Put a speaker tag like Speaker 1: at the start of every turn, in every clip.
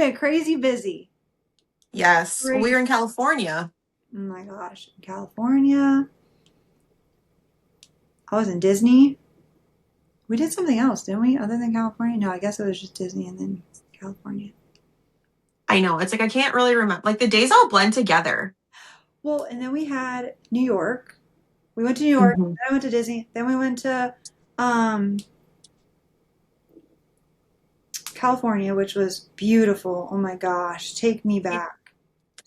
Speaker 1: been crazy busy.
Speaker 2: Yes. We
Speaker 1: Crazy.
Speaker 2: were in California.
Speaker 1: Oh my gosh. California. I was in Disney. We did something else, didn't we? Other than California? No, I guess it was just Disney and then California.
Speaker 2: I know. It's like I can't really remember. Like the days all blend together.
Speaker 1: Well, and then we had New York. We went to New York,
Speaker 2: Hmm.
Speaker 1: then I went to Disney, then we went to um, California, which was beautiful. Oh my gosh, take me back.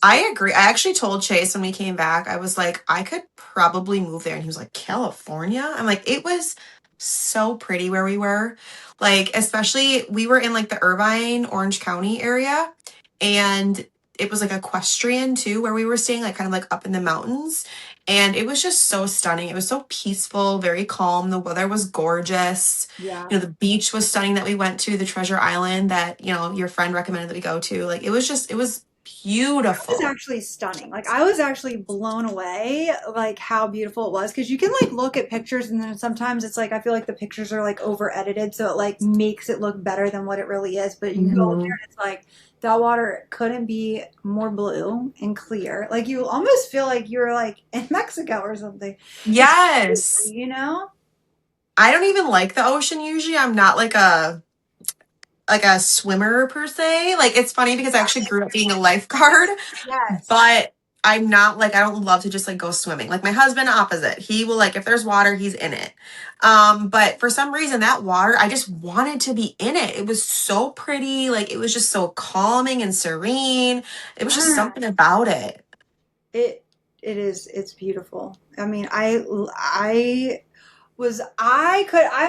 Speaker 2: I agree. I actually told Chase when we came back, I was like, I could probably move there. And he was like, California? I'm like, it was so pretty where we were. Like, especially, we were in like the Irvine, Orange County area. And it was like equestrian too, where we were staying, like kind of like up in the mountains. And it was just so stunning. It was so peaceful, very calm. The weather was gorgeous.
Speaker 1: Yeah.
Speaker 2: You know, the beach was stunning that we went to, the Treasure Island that, you know, your friend recommended that we go to. Like, it was
Speaker 1: Was
Speaker 2: beautiful.
Speaker 1: actually stunning. Like I was actually blown away, like how beautiful it was. Because you can like look at pictures, and then sometimes it's like I feel like the pictures are like over edited, so it like makes it look better than what it really is. But you go up there
Speaker 2: Hmm.
Speaker 1: and it's like that water couldn't be more blue and clear. Like you almost feel like you're like in Mexico or something. It's crazy,
Speaker 2: Yes.
Speaker 1: you know?
Speaker 2: I don't even like the ocean usually. I'm not like a swimmer per se. Like it's funny because I actually grew up being a lifeguard,
Speaker 1: Yes.
Speaker 2: but I'm not like I don't love to just like go swimming. Like my husband opposite. He will like if there's water, he's in it. But for some reason that water, I just wanted to be in it. It was so pretty, like it was just so calming and serene. It was just
Speaker 1: Yeah.
Speaker 2: something about it.
Speaker 1: It it is it's beautiful. I mean, I'm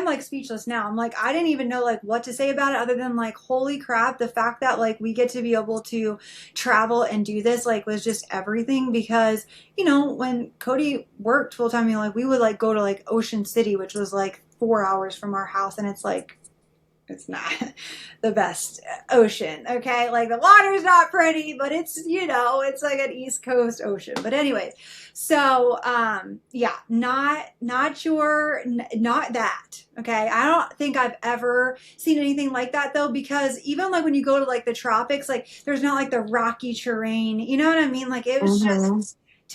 Speaker 1: like speechless now. I'm like I didn't even know like what to say about it other than like holy crap, the fact that like we get to be able to travel and do this like was just everything because when Cody worked full time, like we would like go to like Ocean City, which was like 4 hours from our house, and it's not the best ocean, okay? Like the water's not pretty, but it's like an East Coast ocean. But anyways, so yeah, not sure, not that. Okay, I don't think I've ever seen anything like that though, because even like when you go to like the tropics, like there's not like the rocky terrain. You know what I mean? Like it was just
Speaker 2: Hmm.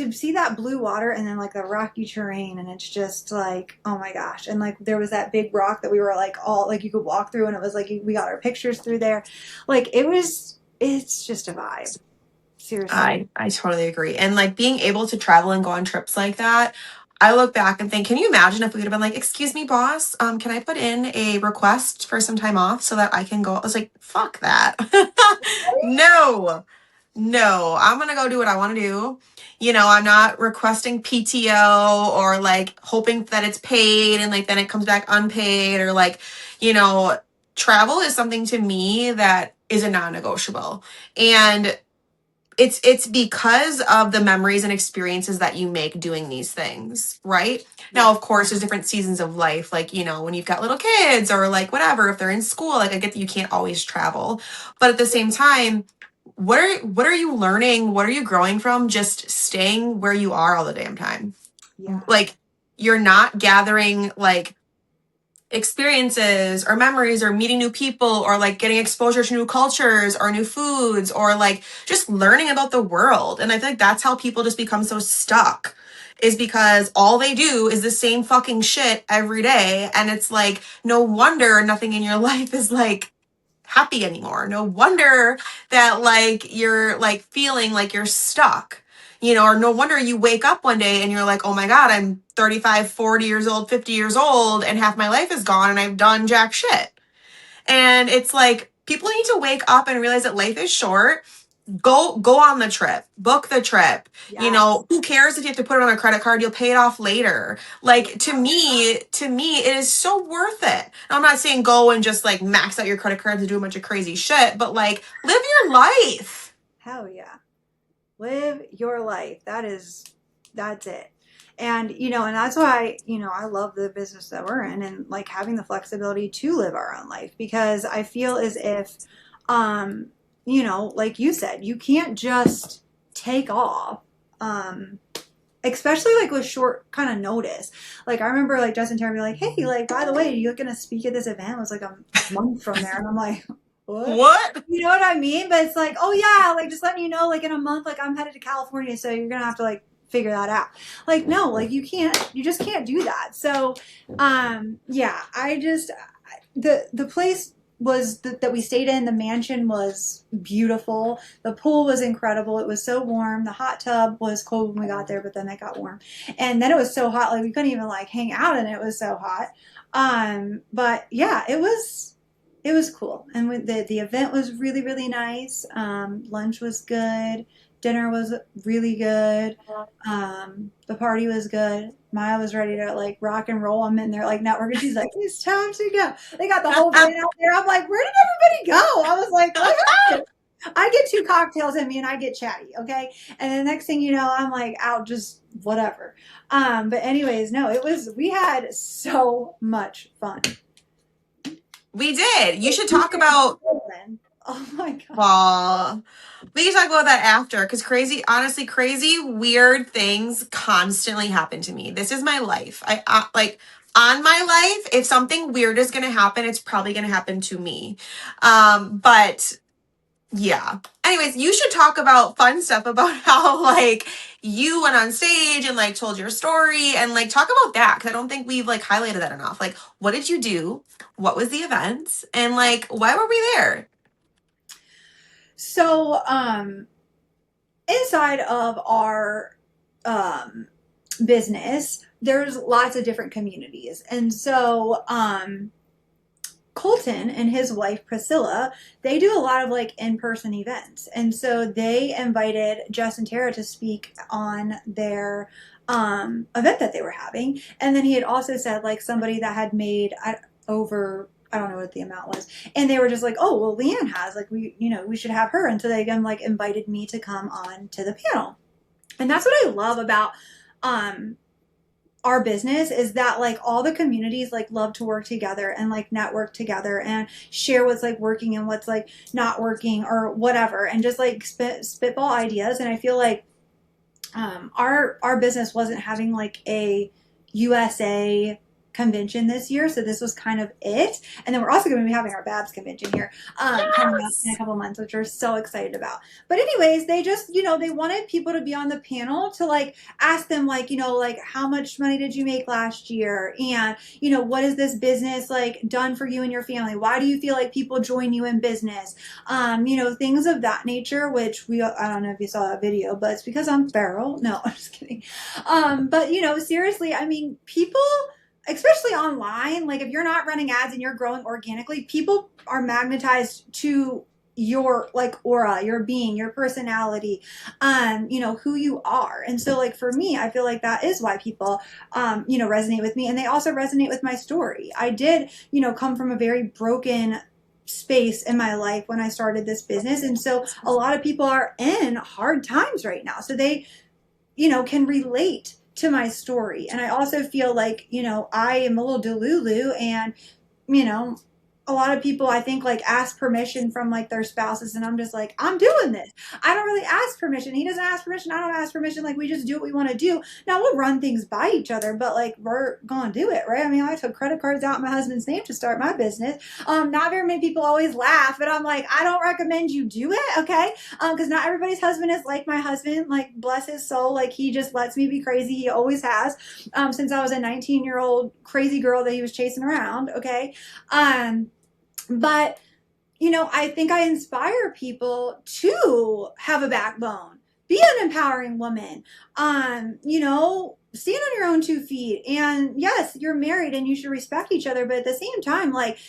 Speaker 1: to see that blue water and then like the rocky terrain, and it's just like oh my gosh. And like there was that big rock that we were like all like you could walk through, and it was like we got our pictures through there. Like it's just a vibe, seriously.
Speaker 2: I totally agree. And like being able to travel and go on trips like that, I look back and think, can you imagine if we would have been like, excuse me, boss, can I put in a request for some time off so that I can go? I was like, fuck that. No, no, I'm gonna go do what I want to do. You know, I'm not requesting PTO or like hoping that it's paid and like then it comes back unpaid or like, you know, travel is something to me that is a non-negotiable. And it's because of the memories and experiences that you make doing these things, right? Now,
Speaker 1: Yeah.
Speaker 2: of course, there's different seasons of life, like, you know, when you've got little kids or like whatever, if they're in school, like I get that you can't always travel. But at the same time, what are you learning? What are you growing from just staying where you are all the damn time?
Speaker 1: Yeah.
Speaker 2: Like you're not gathering like experiences or memories or meeting new people or like getting exposure to new cultures or new foods or like just learning about the world. And I feel like that's how people just become so stuck is because all they do is the same fucking shit every day. And it's like, no wonder nothing in your life is like happy anymore. No wonder that like you're like feeling like you're stuck. You know, or no wonder you wake up one day and you're like, oh my God, I'm 35, 40 years old, 50 years old, and half my life is gone and I've done jack shit. And it's like people need to wake up and realize that life is short. Go on the trip, book the trip. You
Speaker 1: Yes.
Speaker 2: know, who cares if you have to put it on a credit card, you'll pay it off later.
Speaker 1: Yeah.
Speaker 2: Like to me it is so worth it. I'm not saying go and just like max out your credit cards and do a bunch of crazy shit, but like live your life.
Speaker 1: Hell yeah. Live your life. That's it. And and that's why I love the business that we're in, and like having the flexibility to live our own life, because I feel as if um like you said, you can't just take off, um especially like with short kind of notice. Like I remember like Justin telling me like, hey, like by the way, you're gonna speak at this event. It was like a month from there, and I'm like, what?
Speaker 2: What?
Speaker 1: You know what I mean? But it's like, oh yeah, like just letting you know, like in a month, like I'm headed to California, so you're gonna have to like figure that out. Like, no, like you just can't do that. So, yeah, I just the place that we stayed in, the mansion was beautiful. The pool was incredible. It was so warm. The hot tub was cold when we got there, but then it got warm. And then it was so hot, like we couldn't even like hang out in it. It was so hot. But yeah, it was cool. And the event was really, really nice. Lunch was good. Dinner was really good. The party was good. Maya was ready to like rock and roll. I'm in there like networking. She's like, it's time to go. They got the whole band out there. I'm like, where did everybody go? I was like, what happened? I get two cocktails in me and I get chatty, okay? And the next thing you know, I'm like out just whatever. But anyways, no, we had so much fun.
Speaker 2: We did. You should talk about.
Speaker 1: Oh my god.
Speaker 2: Well, we can talk about that after because honestly, crazy, weird things constantly happen to me. This is my life. Like on my life, if something weird is going to happen, it's probably going to happen to me. But yeah. Anyways, you should talk about fun stuff about how like you went on stage and like told your story and like talk about that because I don't think we've like highlighted that enough. Like, what did you do? What was the event? And like, why were we there?
Speaker 1: So, inside of our business, there's lots of different communities. And so, Colton and his wife Priscilla, they do a lot of like in-person events. And so they invited Jess and Tara to speak on their event that they were having. And then he had also said like somebody that had made over I don't know what the amount was. And they were just like, oh, well, LeeAnn has like we should have her. And so they again like invited me to come on to the panel. And that's what I love about um our business is that like all the communities like love to work together and like network together and share what's like working and what's like not working or whatever and just like spitball ideas. And I feel like our business wasn't having like a USA convention this year, so this was kind of it. And then we're also going to be having our Babs convention here coming up in a
Speaker 2: Yes.
Speaker 1: couple months, which we're so excited about. But anyways, they just they wanted people to be on the panel to like ask them like like how much money did you make last year, and what has this business like done for you and your family? Why do you feel like people join you in business? Things of that nature. Which I don't know if you saw that video, but it's because I'm feral. No, I'm just kidding. But seriously, I mean, people, especially online, like if you're not running ads and you're growing organically, people are magnetized to your like aura, your being, your personality, who you are. And so like for me, I feel like that is why people resonate with me, and they also resonate with my story. I did come from a very broken space in my life when I started this business, and so a lot of people are in hard times right now, so they can relate to my story. And I also feel like, I am a little delulu, and, you know, a lot of people I think like ask permission from like their spouses, and I'm just like, I'm doing this. I don't really ask permission. He doesn't ask permission. I don't ask permission. Like we just do what we want to do. Now we'll run things by each other, but like we're gonna do it, right? I mean, I took credit cards out in my husband's name to start my business. Not very many people always laugh, but I'm like, I don't recommend you do it, okay? Because not everybody's husband is like my husband. Like bless his soul, like he just lets me be crazy. He always has, since I was a 19-year-old crazy girl that he was chasing around, okay? But, I think I inspire people to have a backbone, be an empowering woman, stand on your own 2 feet. And yes, you're married and you should respect each other. But at the same time, like,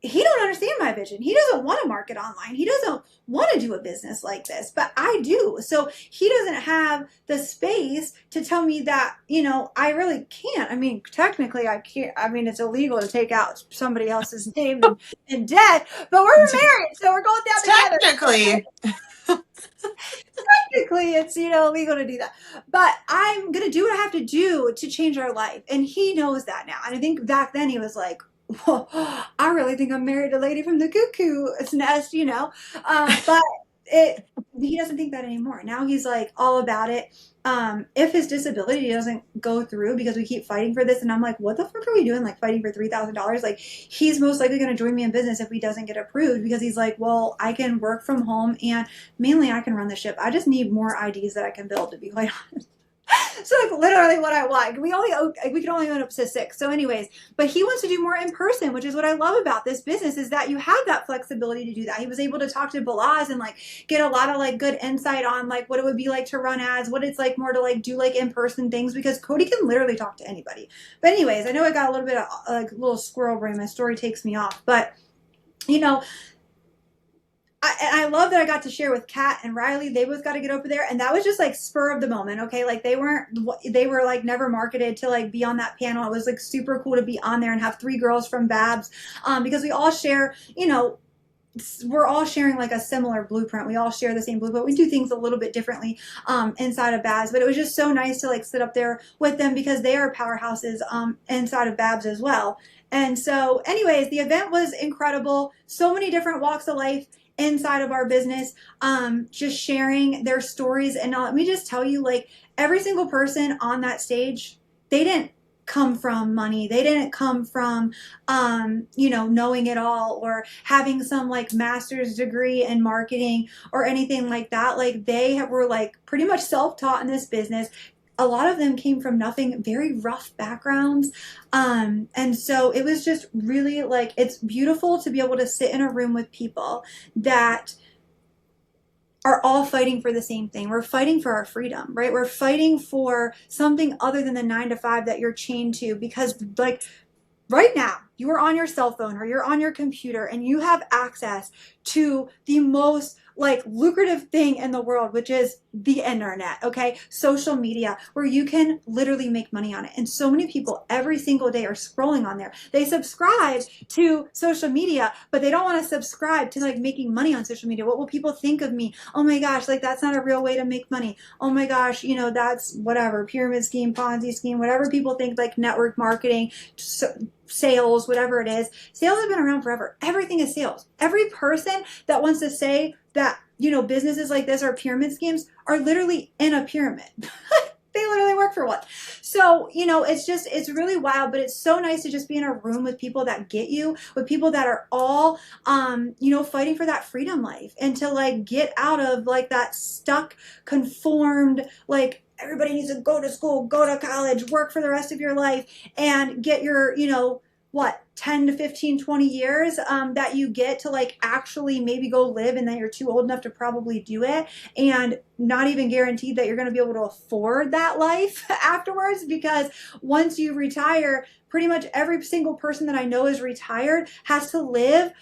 Speaker 1: he don't understand my vision. He doesn't want to market online. He doesn't want to do a business like this, but I do. So he doesn't have the space to tell me that, I really can't. I mean, technically I can't. I mean, it's illegal to take out somebody else's name in debt, but we're married, so we're going down together.
Speaker 2: Technically.
Speaker 1: Technically, it's, illegal to do that. But I'm going to do what I have to do to change our life. And he knows that now. And I think back then he was like, well, I really think I'm married to a lady from the cuckoo's nest, but it he doesn't think that anymore. Now he's like all about it. If his disability doesn't go through because we keep fighting for this, and I'm like, what the fuck are we doing? Like fighting for $3,000? Like he's most likely going to join me in business if he doesn't get approved because he's like, well, I can work from home and mainly I can run the ship. I just need more IDs that I can build, to be quite honest. So like literally what I want. We can only own up to 6. So anyways, but he wants to do more in person, which is what I love about this business is that you have that flexibility to do that. He was able to talk to Balaz and like get a lot of like good insight on like what it would be like to run ads, what it's like more to like do like in person things because Cody can literally talk to anybody. But anyways, I know I got a little bit of like a little squirrel brain. My story takes me off, but you know, I love that I got to share with Kat and Riley. They both got to get over there, and that was just like spur of the moment. Okay, like they were like never marketed to like be on that panel. It was like super cool to be on there and have 3 girls from Babs, because we all share, we're all sharing like a similar blueprint. We all share the same blueprint. We do things a little bit differently inside of Babs, but it was just so nice to like sit up there with them because they are powerhouses inside of Babs as well. And so, anyways, the event was incredible. So many different walks of life inside of our business, just sharing their stories. And let me just tell you, like every single person on that stage, they didn't come from money. They didn't come from, knowing it all or having some like master's degree in marketing or anything like that. Like they were like pretty much self-taught in this business. A lot of them came from nothing, very rough backgrounds. And so it was just really like, it's beautiful to be able to sit in a room with people that are all fighting for the same thing. We're fighting for our freedom, right? We're fighting for something other than the 9 to 5 that you're chained to because like right now you are on your cell phone or you're on your computer and you have access to the most like lucrative thing in the world, which is the internet, okay? Social media, where you can literally make money on it. And so many people every single day are scrolling on there. They subscribe to social media, but they don't want to subscribe to like making money on social media. What will people think of me? Oh my gosh, like that's not a real way to make money. Oh my gosh, that's whatever, pyramid scheme, Ponzi scheme, whatever people think, like network marketing, sales, whatever it is. Sales have been around forever. Everything is sales. Every person that wants to say that, businesses like this are pyramid schemes are literally in a pyramid. They literally work for one. So, it's really wild, but it's so nice to just be in a room with people that get you, with people that are all, fighting for that freedom life and to like get out of like that stuck, conformed, like everybody needs to go to school, go to college, work for the rest of your life and get your, 10 to 15, 20 years that you get to like actually maybe go live and then you're too old enough to probably do it and not even guaranteed that you're going to be able to afford that life afterwards because once you retire, pretty much every single person that I know is retired has to live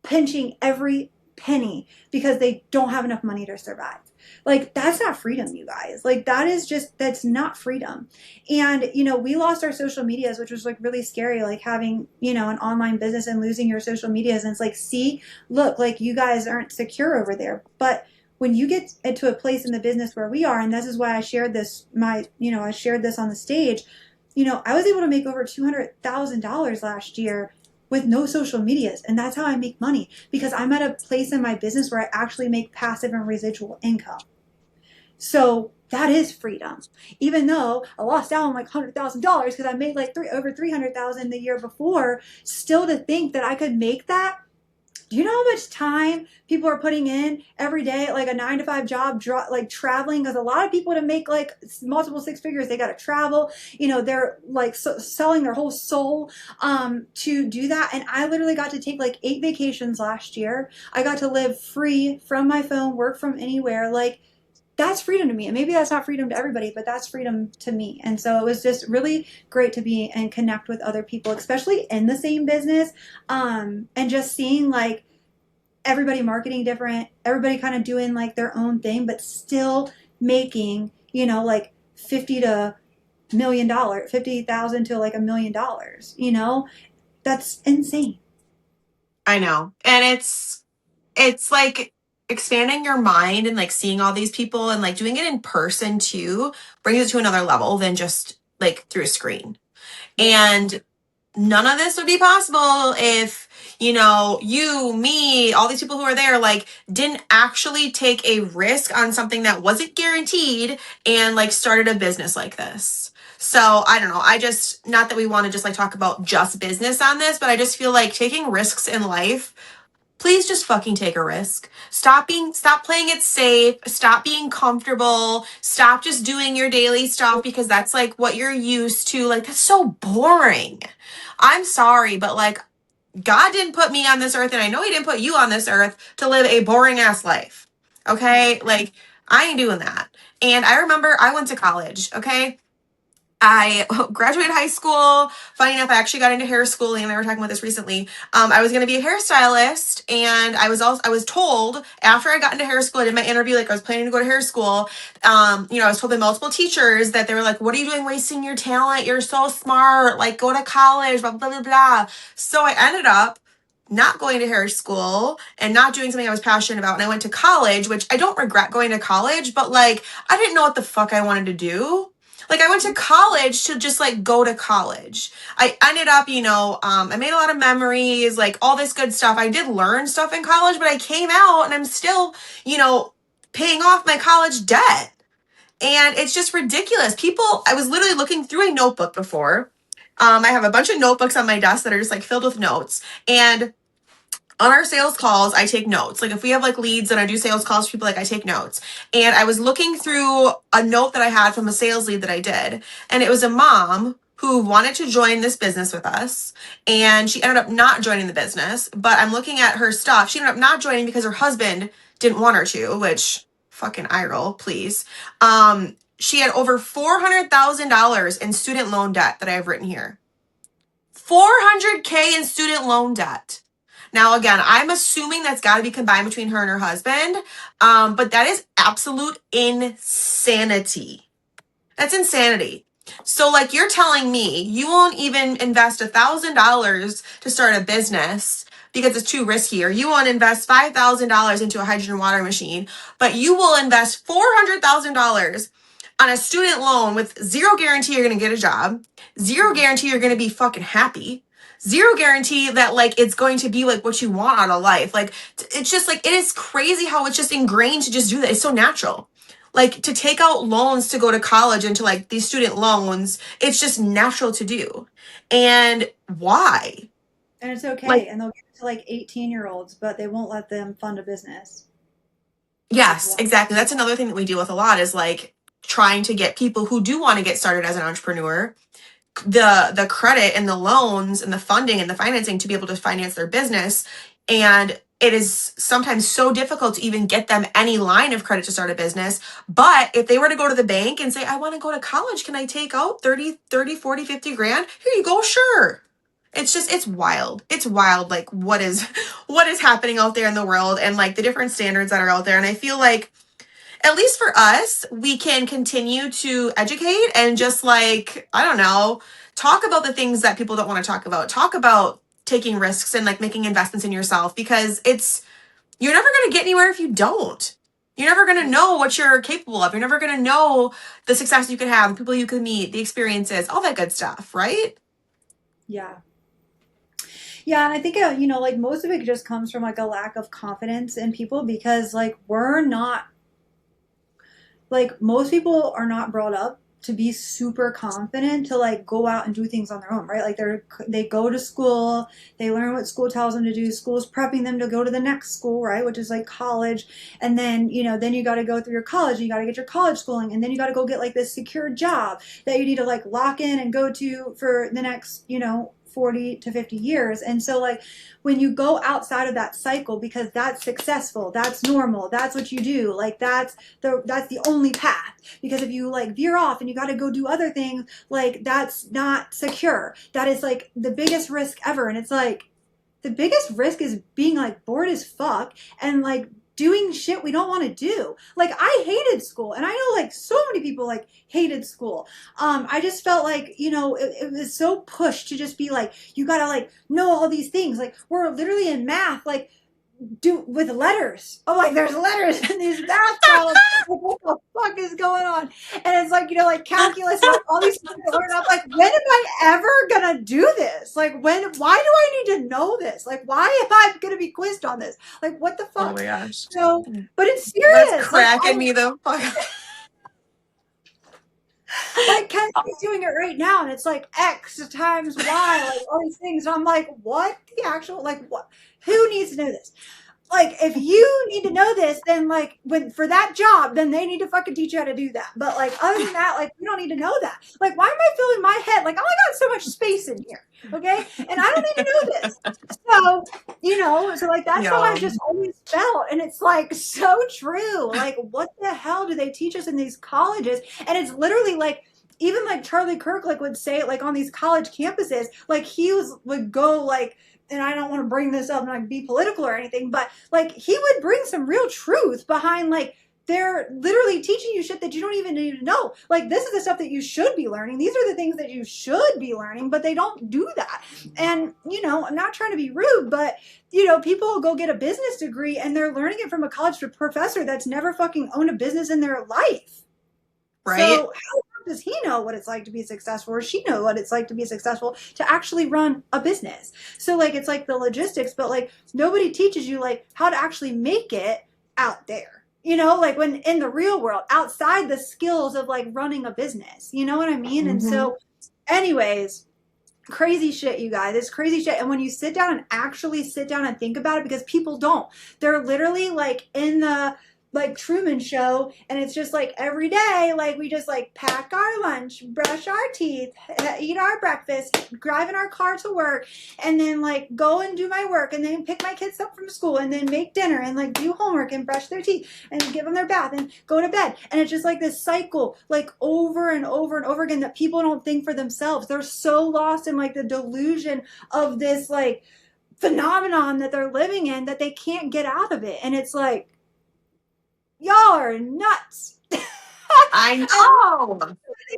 Speaker 1: pinching every penny because they don't have enough money to survive. Like that's not freedom, you guys. Like that's not freedom. And we lost our social medias, which was like really scary, like having, an online business and losing your social medias. And it's like, see, look, like you guys aren't secure over there. But when you get into a place in the business where we are, and this is why I shared this, I shared this on the stage, I was able to make over $200,000 last year with no social medias. And that's how I make money because I'm at a place in my business where I actually make passive and residual income. So that is freedom. Even though I lost out on like $100,000 because I made like over 300,000 the year before, still to think that I could make that. Do you know how much time people are putting in every day, like a 9 to 5 job, like traveling? Because a lot of people to make like multiple 6 figures, they got to travel. They're like selling their whole soul to do that. And I literally got to take like 8 vacations last year. I got to live free from my phone, work from anywhere. Like that's freedom to me. And maybe that's not freedom to everybody, but that's freedom to me. And so it was just really great to be and connect with other people, especially in the same business. And just seeing like everybody marketing different, everybody kind of doing like their own thing, but still making, like 50 to $1,000,000, 50,000 to like $1,000,000, that's insane.
Speaker 2: I know. And it's like expanding your mind and like seeing all these people and like doing it in person too brings it to another level than just like through a screen. And none of this would be possible if you know, you, me, all these people who are there, like, didn't actually take a risk on something that wasn't guaranteed and like started a business like this. So I don't know. I just, not that we want to just like talk about just business on this, but I just feel like taking risks in life, please just fucking take a risk. Stop playing it safe. Stop being comfortable. Stop just doing your daily stuff because that's like what you're used to. Like, that's so boring. I'm sorry, but like, God didn't put me on this earth, and I know He didn't put you on this earth to live a boring ass life. Okay? Like, I ain't doing that. And I remember I went to college, okay? I graduated high school. Funny enough, I actually got into hair school, and I were talking about this recently. I was going to be a hairstylist, and I was told after I got into hair school, I did my interview, like I was planning to go to hair school. You know, I was told by multiple teachers that they were like, "What are you doing, wasting your talent? You're so smart. Like, go to college." Blah blah blah blah. So I ended up not going to hair school and not doing something I was passionate about, and I went to college, which I don't regret going to college, but like I didn't know what the fuck I wanted to do. Like, I went to college to just like go to college. I ended up, you know, I made a lot of memories, like all this good stuff. I did learn stuff in college, but I came out and I'm still, you know, paying off my college debt. And it's just ridiculous. People, I was literally looking through a notebook before. I have a bunch of notebooks on my desk that are just like filled with notes. And on our sales calls, I take notes. Like if we have like leads and I do sales calls for people, like I take notes. And I was looking through a note that I had from a sales lead that I did. And it was a mom who wanted to join this business with us. And she ended up not joining the business. But I'm looking at her stuff. She ended up not joining because her husband didn't want her to, which fucking eye roll, please. She had over $400,000 in student loan debt that I have written here. $400K in student loan debt. Now, again, I'm assuming that's got to be combined between her and her husband, but that is absolute insanity. That's insanity. So, like, you're telling me you won't even invest $1,000 to start a business because it's too risky, or you won't invest $5,000 into a hydrogen water machine, but you will invest $400,000 on a student loan with zero guarantee you're going to get a job, zero guarantee you're going to be fucking happy, zero guarantee that like it's going to be like what you want out of life. Like, it's just like, it is crazy how it's just ingrained to just do that. It's so natural. Like, to take out loans to go to college and to like these student loans, it's just natural to do. And why?
Speaker 1: And it's
Speaker 2: Like,
Speaker 1: okay. And they'll give it to like 18-year-olds, but they won't let them fund a business. Like,
Speaker 2: yes,
Speaker 1: what?
Speaker 2: exactly. That's another thing that we deal with a lot is like trying to get people who do want to get started as an entrepreneur the credit and the loans and the funding and the financing to be able to finance their business. And it is sometimes so difficult to even get them any line of credit to start a business. But if they were to go to the bank and say, I want to go to college, can I take out 30, 40, 50 grand? Here you go. Sure. It's just, it's wild. It's wild. Like what is happening out there in the world and like the different standards that are out there. And I feel like, at least for us, we can continue to educate and just like, I don't know, talk about the things that people don't want to talk about. Talk about taking risks and like making investments in yourself because you're never going to get anywhere if you don't. You're never going to know what you're capable of. You're never going to know the success you could have, the people you could meet, the experiences, all that good stuff, right?
Speaker 1: Yeah. Yeah, and I think like most of it just comes from like a lack of confidence in people because like we're not like most people are not brought up to be super confident to like go out and do things on their own, right? Like they go to school, they learn what school tells them to do. School's prepping them to go to the next school, right? Which is like college. And then, then you got to go through your college, and you got to get your college schooling, and then you got to go get like this secure job that you need to like lock in and go to for the next, 40 to 50 years. And so like when you go outside of that cycle, because that's successful, that's normal, that's what you do, like that's the only path. Because if you like veer off and you got to go do other things, like that's not secure. That is like the biggest risk ever. And it's like the biggest risk is being like bored as fuck and like doing shit we don't want to do. Like I hated school, and I know like so many people like hated school. I just felt like, it was so pushed to just be like, you gotta like know all these things. Like we're literally in math, like do with letters. Oh, like there's letters in these math problems. Like, what the fuck is going on? And it's like, like calculus, and all these things to learn. I'm like, when am I ever gonna do this? Like, why do I need to know this? Like, why am I going to be quizzed on this? Like, what the
Speaker 2: Oh
Speaker 1: fuck?
Speaker 2: my gosh.
Speaker 1: So, but it's
Speaker 2: That's
Speaker 1: serious.
Speaker 2: cracking me the fuck up.
Speaker 1: Like Kenzie's doing it right now, and it's like X times Y, like all these things. And I'm like, what the actual, like, what? Who needs to know this? Like, if you need to know this, then like when for that job, then they need to fucking teach you how to do that. But like other than that, like we don't need to know that. Like, why am I filling my head? Like, I only got so much space in here, okay? And I don't need to know this. So so like that's how
Speaker 2: Yeah.
Speaker 1: I've just always felt, and it's like so true. Like, what the hell do they teach us in these colleges? And it's literally like even like Charlie Kirk like would say it like on these college campuses, like would go like, and I don't want to bring this up and like be political or anything, but like he would bring some real truth behind like they're literally teaching you shit that you don't even need to know. Like, this is the stuff that you should be learning. These are the things that you should be learning, but they don't do that. And, I'm not trying to be rude, but, people go get a business degree and they're learning it from a college professor that's never fucking owned a business in their life.
Speaker 2: Right?
Speaker 1: So how does he know what it's like to be successful, or she know what it's like to be successful to actually run a business? So like it's like the logistics, but like nobody teaches you like how to actually make it out there. Like when in the real world, outside the skills of like running a business. You know what I mean? And
Speaker 2: Mm-hmm.
Speaker 1: so, anyways, crazy shit, you guys. It's crazy shit. And when you sit down and actually sit down and think about it, because people don't, they're literally like in the like Truman Show, and it's just like every day, like we just like pack our lunch, brush our teeth, eat our breakfast, drive in our car to work, and then like go and do my work, and then pick my kids up from school, and then make dinner, and like do homework, and brush their teeth, and give them their bath, and go to bed. And it's just like this cycle, like over and over and over again, that people don't think for themselves. They're so lost in like the delusion of this like phenomenon that they're living in that they can't get out of it. And it's like, y'all are nuts.
Speaker 2: I
Speaker 1: And
Speaker 2: know.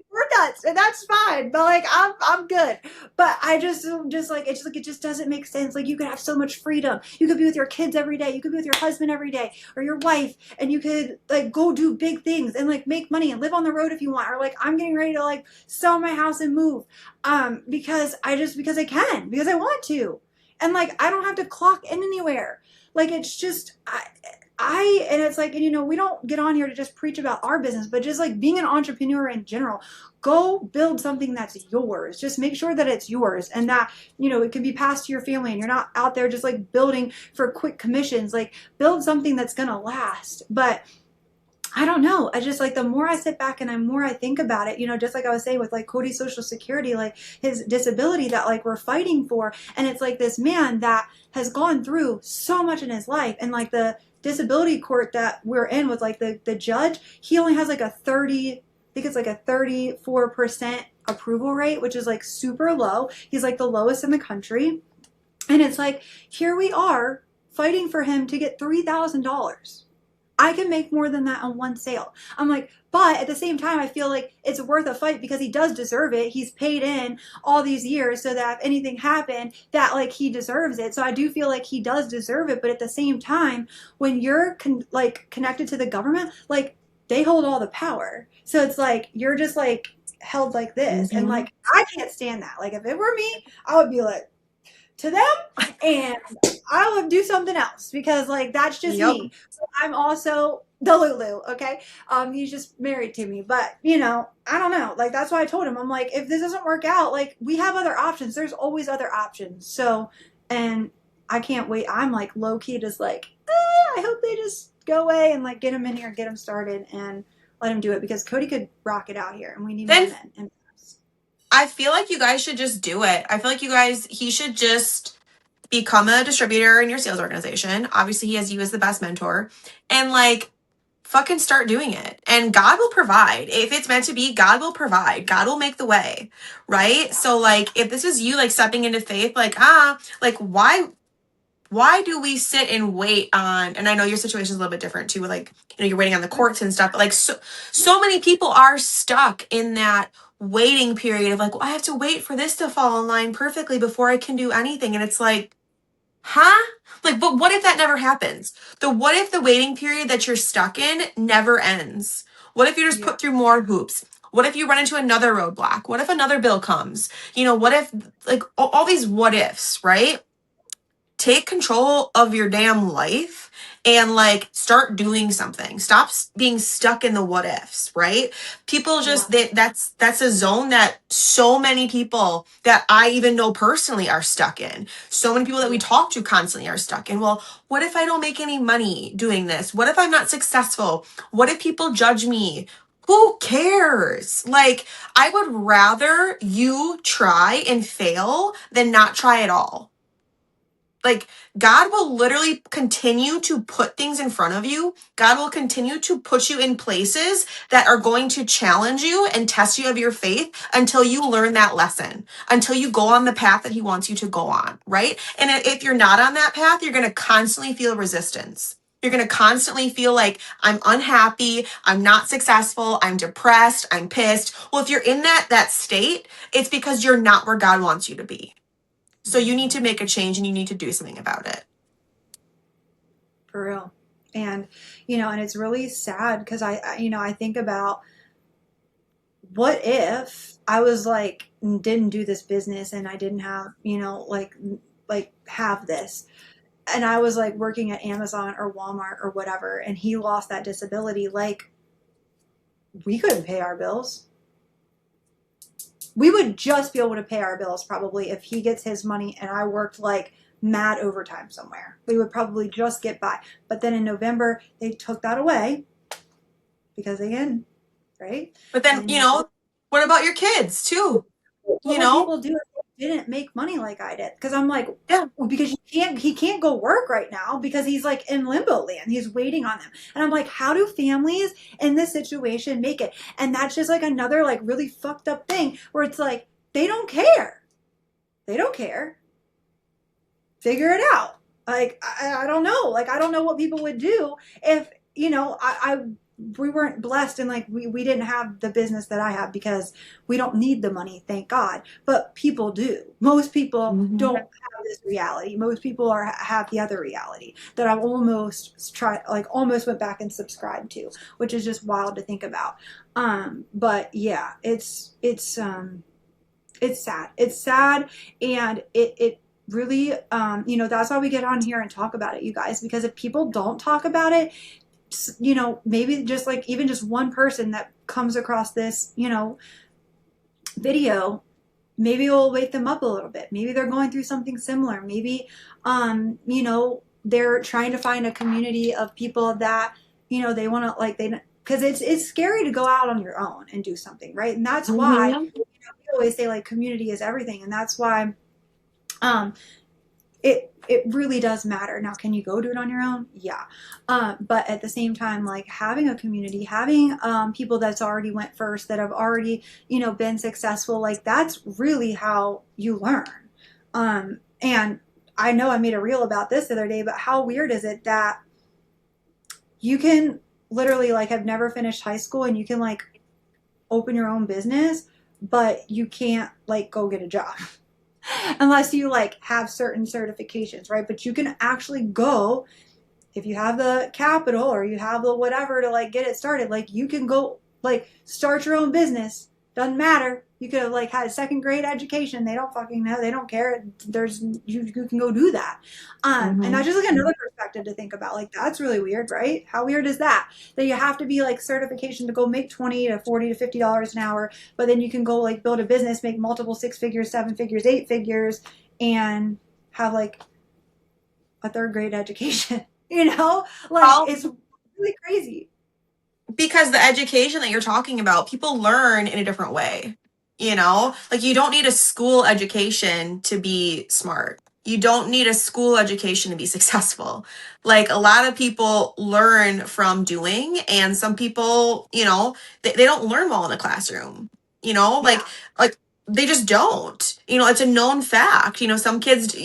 Speaker 1: we're nuts, and that's fine. But like, I'm good. But I just like it just doesn't make sense. Like, you could have so much freedom. You could be with your kids every day. You could be with your husband every day, or your wife, and you could like go do big things and like make money and live on the road if you want. Or like, I'm getting ready to like sell my house and move, because I can, because I want to, and like I don't have to clock in anywhere. Like, it's just and it's like, and we don't get on here to just preach about our business, but just like being an entrepreneur in general, go build something that's yours. Just make sure that it's yours, and that, it can be passed to your family, and you're not out there just like building for quick commissions. Like, build something that's going to last. But I don't know. I just like, the more I sit back and the more I think about it, just like I was saying with like Cody's Social Security, like his disability that like we're fighting for. And it's like this man that has gone through so much in his life, and like the disability court that we're in with like the judge, he only has like a 30, I think it's like a 34% approval rate, which is like super low. He's like the lowest in the country. And it's like, here we are fighting for him to get $3,000. I can make more than that on one sale. I'm like, but at the same time, I feel like it's worth a fight because he does deserve it. He's paid in all these years so that if anything happened, that like he deserves it. So I do feel like he does deserve it. But at the same time, when you're connected to the government, like they hold all the power. So it's like you're just like held like this, and
Speaker 2: Mm-hmm.
Speaker 1: like I can't stand that. Like, if it were me, I would be like to them, and I would do something else, because like that's just
Speaker 2: Yep.
Speaker 1: me. So I'm also the Lulu, okay? He's just married to me, but I don't know. Like, that's why I told him, I'm like, if this doesn't work out, like we have other options. There's always other options. So, and I can't wait. I'm like low key just like, I hope they just go away and like get him in here, get him started, and let him do it, because Cody could rock it out here, and we need more
Speaker 2: Then
Speaker 1: men. And
Speaker 2: I feel like you guys should just do it. I feel like he should just become a distributor in your sales organization. Obviously, he has you as the best mentor, and like fucking start doing it. And God will provide. If it's meant to be, God will provide. God will make the way. Right? So like, if this is you like stepping into faith, like, like why do we sit and wait on, and I know your situation is a little bit different too, like, you're waiting on the courts and stuff, but like so many people are stuck in that waiting period of like, well, I have to wait for this to fall in line perfectly before I can do anything. And it's like, huh? Like, but what if that never happens? What if the waiting period that you're stuck in never ends? What if you're just
Speaker 1: yeah,
Speaker 2: put through more hoops? What if you run into another roadblock? What if another bill comes? What if, like, all these what ifs, right? Take control of your damn life and like start doing something. Stop being stuck in the what ifs, right? People
Speaker 1: Yeah.
Speaker 2: just that's a zone that so many people that I even know personally are stuck in. So many people that we
Speaker 1: Yeah.
Speaker 2: talk to constantly are stuck in. Well, what if I don't make any money doing this? What if I'm not successful? What if people judge me? Who cares? Like, I would rather you try and fail than not try at all. Like, God will literally continue to put things in front of you. God will continue to put you in places that are going to challenge you and test you of your faith until you learn that lesson, until you go on the path that He wants you to go on, right? And if you're not on that path, you're going to constantly feel resistance. You're going to constantly feel like, I'm unhappy, I'm not successful, I'm depressed, I'm pissed. Well, if you're in that state, it's because you're not where God wants you to be. So you need to make a change and you need to do something about it.
Speaker 1: For real. And, and it's really sad because I think about what if I was like, didn't do this business and I didn't have, like have this. And I was like working at Amazon or Walmart or whatever, and he lost that disability. Like, we couldn't pay our bills. We would just be able to pay our bills probably if he gets his money and I worked like mad overtime somewhere. We would probably just get by. But then in November, they took that away because again, right?
Speaker 2: But then,
Speaker 1: And
Speaker 2: what about your kids too?
Speaker 1: what
Speaker 2: You
Speaker 1: would
Speaker 2: know?
Speaker 1: people do if they didn't make money like I did? Because I'm like,
Speaker 2: Yeah.
Speaker 1: well, because he can't go work right now because he's like in limbo land. He's waiting on them. And I'm like, how do families in this situation make it? And that's just like another like really fucked up thing where it's like, they don't care. They don't care. Figure it out. Like, I don't know. Like, I don't know what people would do if, we weren't blessed and like we didn't have the business that I have because we don't need the money, thank God. But people do. Most people
Speaker 2: Mm-hmm.
Speaker 1: don't have this reality. Most people have the other reality that I've almost went back and subscribed to, which is just wild to think about. But yeah, it's sad. It's sad, and it really, that's why we get on here and talk about it, you guys, because if people don't talk about it, maybe just like even just one person that comes across this, video, maybe it'll wake them up a little bit. Maybe they're going through something similar. Maybe, they're trying to find a community of people that, they want to like, because it's scary to go out on your own and do something, right? And that's why,
Speaker 2: Mm-hmm.
Speaker 1: we always say like community is everything. And that's why, um, it really does matter. Now, can you go do it on your own? Yeah. But at the same time, like having a community, having people that's already went first, that have already, been successful, like that's really how you learn. And I know I made a reel about this the other day, but how weird is it that you can literally like have never finished high school and you can like open your own business, but you can't like go get a job unless you like have certain certifications, right? But you can actually go if you have the capital or you have the whatever to like get it started. Like you can go like start your own business. Doesn't matter. You could have like had a second grade education. They don't fucking know. They don't care. You can go do that. And
Speaker 2: Mm-hmm.
Speaker 1: that's just like another perspective to think about. Like that's really weird, right? How weird is that? That you have to be like certification to go make 20 to 40 to $50 an hour, but then you can go like build a business, make multiple 6 figures, 7 figures, 8 figures, and have like a third grade education. Like
Speaker 2: Well,
Speaker 1: it's really crazy.
Speaker 2: because the education that you're talking about, people learn in a different way. Like, you don't need a school education to be smart. You don't need a school education to be successful. Like, a lot of people learn from doing, and some people, they don't learn well in a classroom.
Speaker 1: Yeah.
Speaker 2: Like they just don't. It's a known fact. Some kids,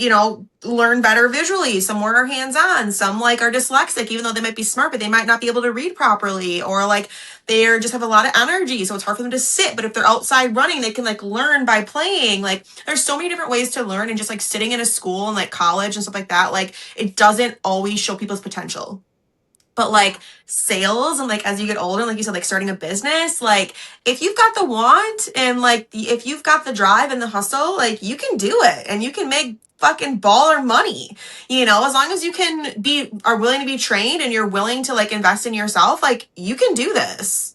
Speaker 2: learn better visually, some more are hands-on, some like are dyslexic, even though they might be smart, but they might not be able to read properly, or like they just have a lot of energy, so it's hard for them to sit. But if they're outside running, they can like learn by playing. Like, there's so many different ways to learn, and just like sitting in a school and like college and stuff like that, like it doesn't always show people's potential. But like sales and like as you get older, like you said, like starting a business, like if you've got the want and like if you've got the drive and the hustle, like you can do it and you can make fucking baller money. You know, as long as you are willing to be trained and you're willing to like invest in yourself, like you can do this.